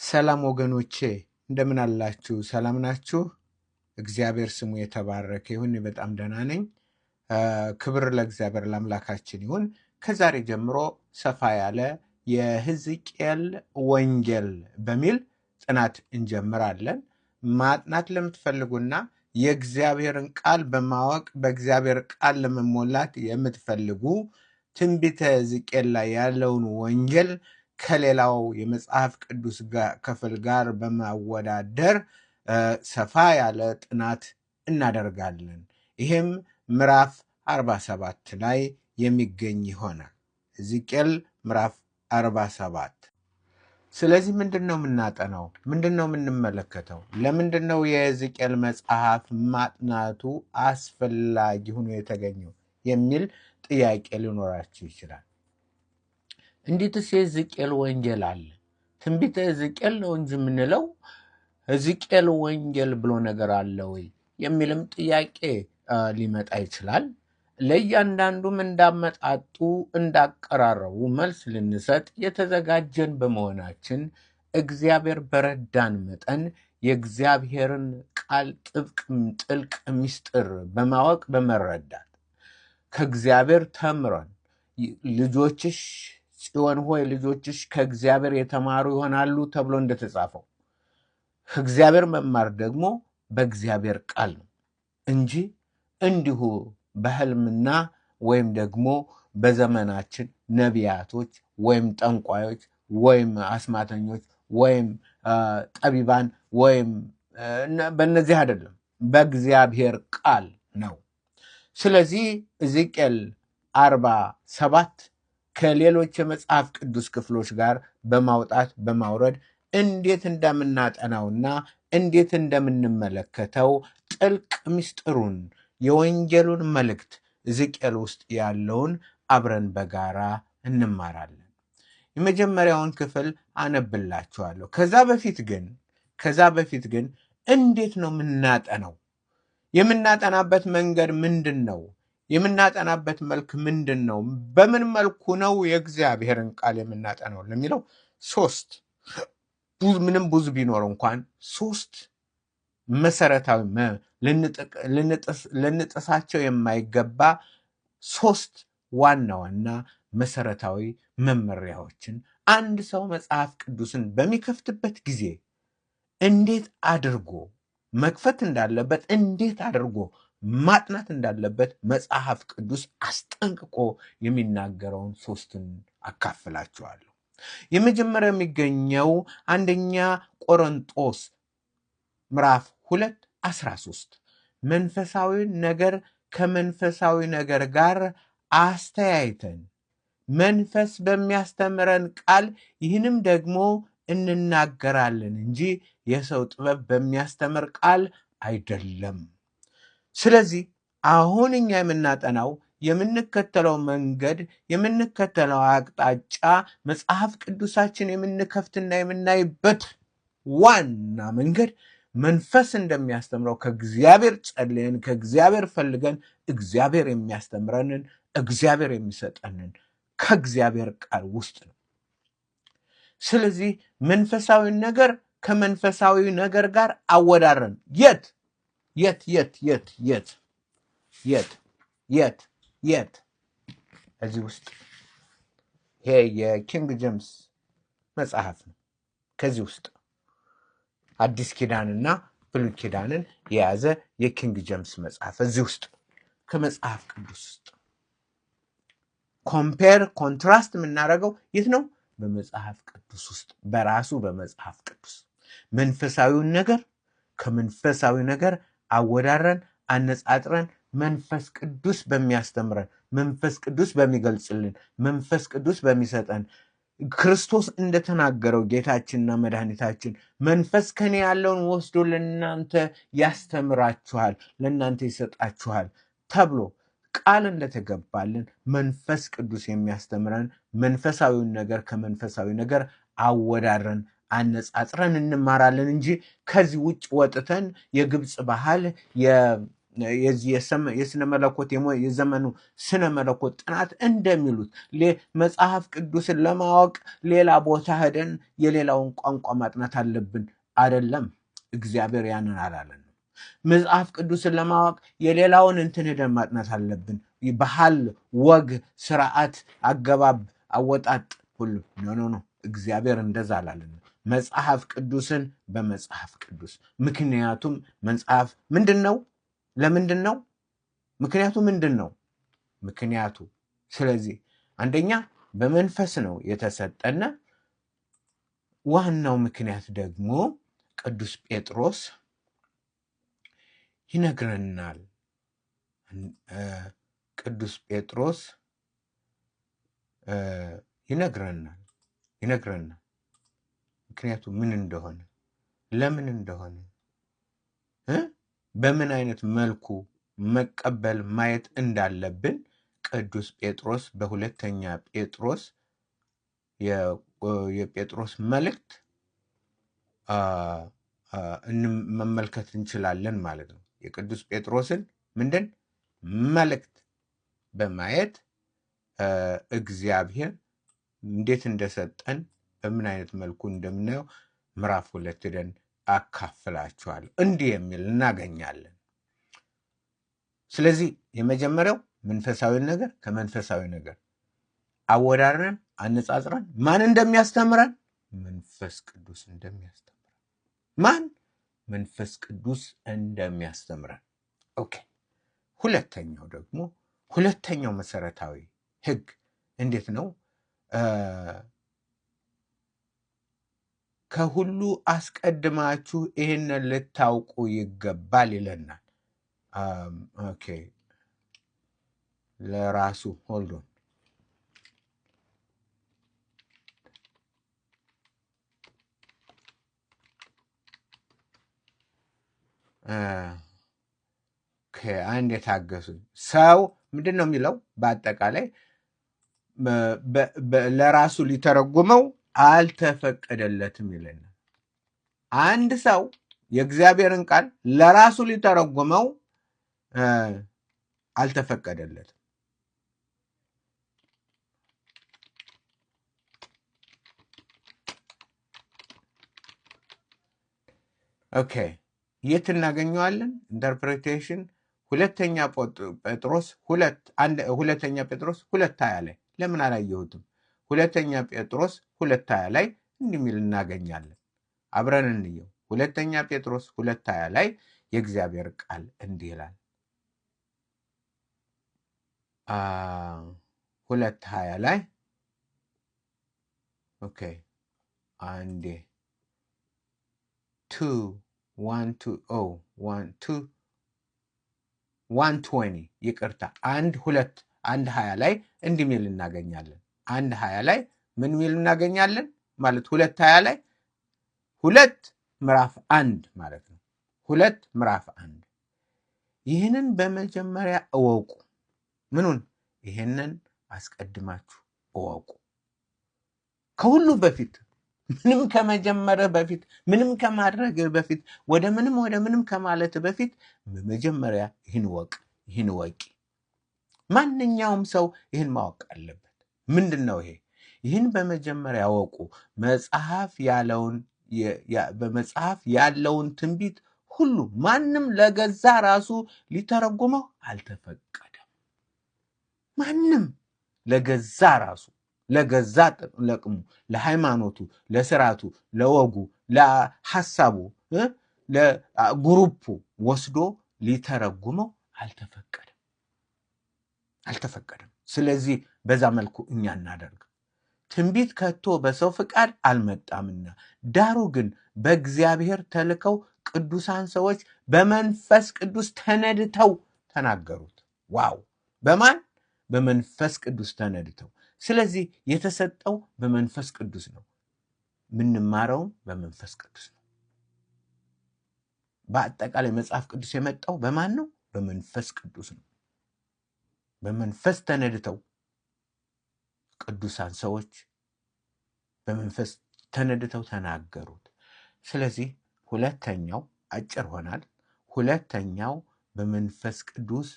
ሰላም ወገኖቼ እንደምን አላችሁ? ሰላም ናችሁ? እግዚአብሔር ስሙ የተባረከ ይሁን። እኔ በጣም ደህና ነኝ። ክብር ለእግዚአብሔር ለአምላካችን ይሁን። ከዛሬ ጀምሮ ሰፋ ያለ የሕዝቅኤል ወንጌል በሚል ጥናት እንጀምራለን። ማጥናት ለምትፈልጉና የእግዚአብሔርን ቃል በማወቅ በእግዚአብሔር ቃል ለመሞላት የምትፈልጉ ትንቢተ ሕዝቅኤል ላይ ያለውን ወንጌል ከሌላው የመጽሐፍ ቅዱስ ክፍል ጋር በማወዳደር ሰፋ ያለ ጥናት እናደርጋለን። ይህም ምዕራፍ 47 ላይ የሚገኝ ይሆናል። ሕዝቅኤል ምዕራፍ 47። ስለዚህ ምንድነው የምናጠናው? ምንድነው የምንመለከተው? ለምንድነው የሕዝቅኤል መጽሐፍ ማጥናቱ አስፈላጊ ሆኖ የተገኘው የሚል ጥያቄ ሊኖራችሁ ይችላል። እንዴትስ የሕዝቅኤል ወንጌል አለ? ትንቢተ ሕዝቅኤል ነው እንጂ የምንለው ሕዝቅኤል ወንጌል ብሎ ነገር አለ ወይ የሚልም ጥያቄ ሊመጣ ይችላል። ለእያንዳንዱም እንዳመጣጡ እንዳቀራረቡ መልስ ልንሰጥ የተዘጋጀን በመሆናችን እግዚአብሔር በረዳን መጠን የእግዚአብሔርን ቃል ጥልቅ ምስጢር በማወቅ በመረዳት ከእግዚአብሔር ተምረን ልጆችሽ ጽዮን ሆይ ልጆችሽ ከእግዚአብሔር የተማሩ ይሆናሉ ተብሎ እንደተጻፈው ከእግዚአብሔር መማር ደግሞ በእግዚአብሔር ቃል ነው እንጂ እንዲሁ በህልምና ወይም ደግሞ በዘመናችን ነቢያቶች ወይም ጠንቋዮች ወይም አስማተኞች ወይም ጠቢባን ወይም በእነዚህ አይደለም፣ በእግዚአብሔር ቃል ነው። ስለዚህ ሕዝቅኤል 47 ከሌሎች የመጽሐፍ ቅዱስ ክፍሎች ጋር በማውጣት በማውረድ እንዴት እንደምናጠናውና እንዴት እንደምንመለከተው ጥልቅ ምስጢሩን የወንጌሉን መልእክት ሕዝቅኤል ውስጥ ያለውን አብረን በጋራ እንማራለን። የመጀመሪያውን ክፍል አነብላችኋለሁ። ከዛ በፊት ግን እንዴት ነው የምናጠናው? የምናጠናበት መንገድ ምንድን ነው? የምናጠናበት መልክ ምንድን ነው? በምን መልኩ ነው የእግዚአብሔርን ቃል የምናጠናው ለሚለው ምንም ብዙ ቢኖር እንኳን ሶስት መሰረታዊ ልንጥሳቸው የማይገባ ሶስት ዋና ዋና መሰረታዊ መመሪያዎችን አንድ ሰው መጽሐፍ ቅዱስን በሚከፍትበት ጊዜ እንዴት አድርጎ መክፈት እንዳለበት፣ እንዴት አድርጎ ማጥናት እንዳለበት መጽሐፍ ቅዱስ አስጠንቅቆ የሚናገረውን ሶስትን አካፍላችኋለሁ። የመጀመሪያው የሚገኘው አንደኛ ቆሮንጦስ ምዕራፍ 2:13 መንፈሳዊ ነገር ከመንፈሳዊ ነገር ጋር አስተያይተን መንፈስ በሚያስተምረን ቃል ይህንም ደግሞ እንናገራለን እንጂ የሰው ጥበብ በሚያስተምር ቃል አይደለም። ስለዚህ አሁን እኛ የምናጠናው የምንከተለው መንገድ የምንከተለው አቅጣጫ መጽሐፍ ቅዱሳችን የምንከፍትና የምናይበት ዋና መንገድ መንፈስ እንደሚያስተምረው ከእግዚአብሔር ጸልየን ከእግዚአብሔር ፈልገን እግዚአብሔር የሚያስተምረንን እግዚአብሔር የሚሰጠንን ከእግዚአብሔር ቃል ውስጥ ነው። ስለዚህ መንፈሳዊ ነገር ከመንፈሳዊ ነገር ጋር አወዳረን የት እዚህ ውስጥ ይሄ የኪንግ ጄምስ መጽሐፍ ነው። ከዚህ ውስጥ አዲስ ኪዳንና ብሉይ ኪዳንን የያዘ የኪንግ ጄምስ መጽሐፍ እዚህ ውስጥ ከመጽሐፍ ቅዱስ ውስጥ ኮንትራስት የምናደርገው የት ነው? በመጽሐፍ ቅዱስ ውስጥ በራሱ በመጽሐፍ ቅዱስ መንፈሳዊውን ነገር ከመንፈሳዊ ነገር አወዳረን አነጻጥረን መንፈስ ቅዱስ በሚያስተምረን መንፈስ ቅዱስ በሚገልጽልን መንፈስ ቅዱስ በሚሰጠን ክርስቶስ እንደተናገረው ጌታችንና መድኃኒታችን መንፈስ ከኔ ያለውን ወስዶ ለእናንተ ያስተምራችኋል፣ ለእናንተ ይሰጣችኋል ተብሎ ቃል እንደተገባልን መንፈስ ቅዱስ የሚያስተምረን መንፈሳዊውን ነገር ከመንፈሳዊ ነገር አወዳድረን አነጻጽረን እንማራለን እንጂ ከዚህ ውጭ ወጥተን የግብፅ ባህል የዚህ የስነ መለኮት የዘመኑ ስነ መለኮት ጥናት እንደሚሉት መጽሐፍ ቅዱስን ለማወቅ ሌላ ቦታ ሄደን የሌላውን ቋንቋ ማጥናት አለብን አይደለም። እግዚአብሔር ያንን አላለን። መጽሐፍ ቅዱስን ለማወቅ የሌላውን እንትን ሄደን ማጥናት አለብን። ባህል፣ ወግ፣ ስርዓት፣ አገባብ፣ አወጣጥ ሁሉ ኖ እግዚአብሔር እንደዛ አላለን። መጽሐፍ ቅዱስን በመጽሐፍ ቅዱስ። ምክንያቱም መጽሐፍ ምንድን ነው? ለምንድን ነው? ምክንያቱ ምንድን ነው? ምክንያቱ ስለዚህ አንደኛ በመንፈስ ነው የተሰጠነ። ዋናው ምክንያት ደግሞ ቅዱስ ጴጥሮስ ይነግረናል። ቅዱስ ጴጥሮስ ይነግረናል። ምክንያቱ ምን እንደሆነ፣ ለምን እንደሆነ፣ በምን አይነት መልኩ መቀበል ማየት እንዳለብን ቅዱስ ጴጥሮስ በሁለተኛ ጴጥሮስ የጴጥሮስ መልእክት መመልከት እንችላለን ማለት ነው። የቅዱስ ጴጥሮስን ምንድን መልእክት በማየት እግዚአብሔር እንዴት እንደሰጠን በምን አይነት መልኩ እንደምናየው ምዕራፍ 2 ሄደን አካፍላችኋለሁ። እንዲህ የሚል እናገኛለን። ስለዚህ የመጀመሪያው መንፈሳዊ ነገር ከመንፈሳዊ ነገር አወዳድረን አነጻጽረን ማን እንደሚያስተምረን መንፈስ ቅዱስ እንደሚያስተምረን ማን መንፈስ ቅዱስ እንደሚያስተምረን። ኦኬ። ሁለተኛው መሰረታዊ ህግ እንዴት ነው? ከሁሉ አስቀድማችሁ ይህንን ልታውቁ ይገባል ይለናል። ኦኬ። ለራሱ ሆልዶን አንድ የታገሱ ሰው ምንድን ነው የሚለው? በአጠቃላይ ለራሱ ሊተረጉመው አልተፈቀደለትም ይለናል። አንድ ሰው የእግዚአብሔርን ቃል ለራሱ ሊተረጉመው አልተፈቀደለትም። ኦኬ። የት እናገኘዋለን? ኢንተርፕሬቴሽን ሁለተኛ ጴጥሮስ 2:20 ላይ ለምን አላየሁትም? ሁለተኛ ጴጥሮስ 2:20 ላይ እንዲህ የሚል እናገኛለን። አብረን እንየው። ሁለተኛ ጴጥሮስ 2:20 ላይ የእግዚአብሔር ቃል እንዲህ ይላል። 2:20 ላይ ኦኬ አንዴ 1:20 ይቅርታ 1:20 ላይ እንዲህ ሚል እናገኛለን። 1:20 ላይ ምን ሚል እናገኛለን ማለት 2:20 ላይ 2 ምዕራፍ 1 ማለት ነው። 2 ምዕራፍ 1 ይህንን በመጀመሪያ እወቁ። ምኑን? ይህንን አስቀድማችሁ እወቁ። ከሁሉ በፊት ምንም ከመጀመር በፊት ምንም ከማድረግ በፊት ወደ ምንም ከማለት በፊት በመጀመሪያ ይህን ወቅ ይህን ወቂ። ማንኛውም ሰው ይህን ማወቅ አለበት። ምንድን ነው ይሄ? ይህን በመጀመሪያ ወቁ። በመጽሐፍ ያለውን ትንቢት ሁሉ ማንም ለገዛ ራሱ ሊተረጉመው አልተፈቀደም። ማንም ለገዛ ራሱ ለገዛ ለቅሙ፣ ለሃይማኖቱ፣ ለስርዓቱ፣ ለወጉ፣ ለሐሳቡ፣ ለግሩፑ ወስዶ ሊተረጉመው አልተፈቀደም። ስለዚህ በዛ መልኩ እኛ እናደርግ። ትንቢት ከቶ በሰው ፍቃድ አልመጣምና ዳሩ ግን በእግዚአብሔር ተልከው ቅዱሳን ሰዎች በመንፈስ ቅዱስ ተነድተው ተናገሩት። ዋው! በማን? በመንፈስ ቅዱስ ተነድተው። ስለዚህ የተሰጠው በመንፈስ ቅዱስ ነው። ምንማረውም በመንፈስ ቅዱስ ነው። በአጠቃላይ መጽሐፍ ቅዱስ የመጣው በማን ነው? በመንፈስ ቅዱስ ነው። በመንፈስ ተነድተው ቅዱሳን ሰዎች በመንፈስ ተነድተው ተናገሩት። ስለዚህ ሁለተኛው አጭር ሆናል። ሁለተኛው በመንፈስ ቅዱስ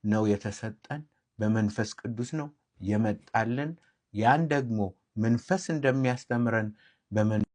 ነው የተሰጠን፣ በመንፈስ ቅዱስ ነው የመጣልን። ያን ደግሞ መንፈስ እንደሚያስተምረን